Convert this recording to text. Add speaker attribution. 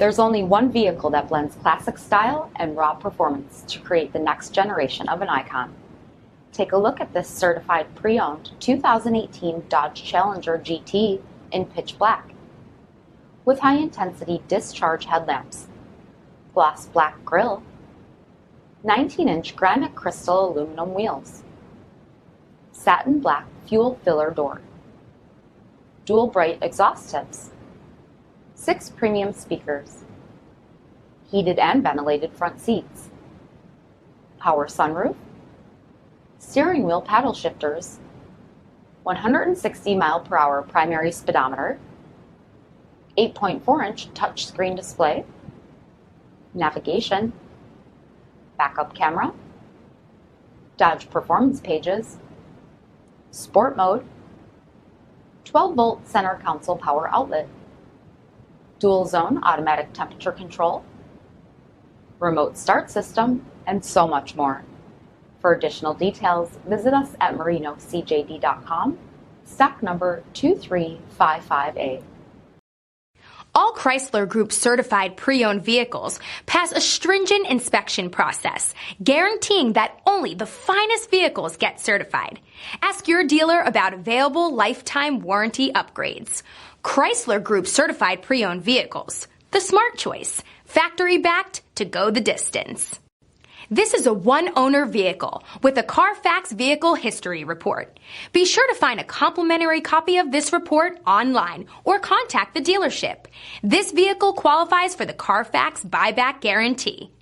Speaker 1: There's only one vehicle that blends classic style and raw performance to create the next generation of an icon. Take a look at this certified pre-owned 2018 Dodge Challenger GT in pitch black. With high-intensity discharge headlamps, gloss black grille, 19-inch granite crystal aluminum wheels, satin black fuel filler door, dual bright exhaust tips, 6 premium speakers, heated and ventilated front seats, power sunroof, steering wheel paddle shifters, 160 mph primary speedometer, 8.4-inch touchscreen display, navigation, backup camera, Dodge performance pages, sport mode, 12-volt center console power outlet, dual zone automatic temperature control, remote start system, and so much more. For additional details, visit us at marinocjd.com, stock number 2355A.
Speaker 2: All Chrysler Group certified pre-owned vehicles pass a stringent inspection process, guaranteeing that only the finest vehicles get certified. Ask your dealer about available lifetime warranty upgrades. Chrysler Group certified pre-owned vehicles, the smart choice, factory backed to go the distance. This is a one-owner vehicle with a CARFAX vehicle history report. Be sure to find a complimentary copy of this report online or contact the dealership. This vehicle qualifies for the CARFAX buyback guarantee.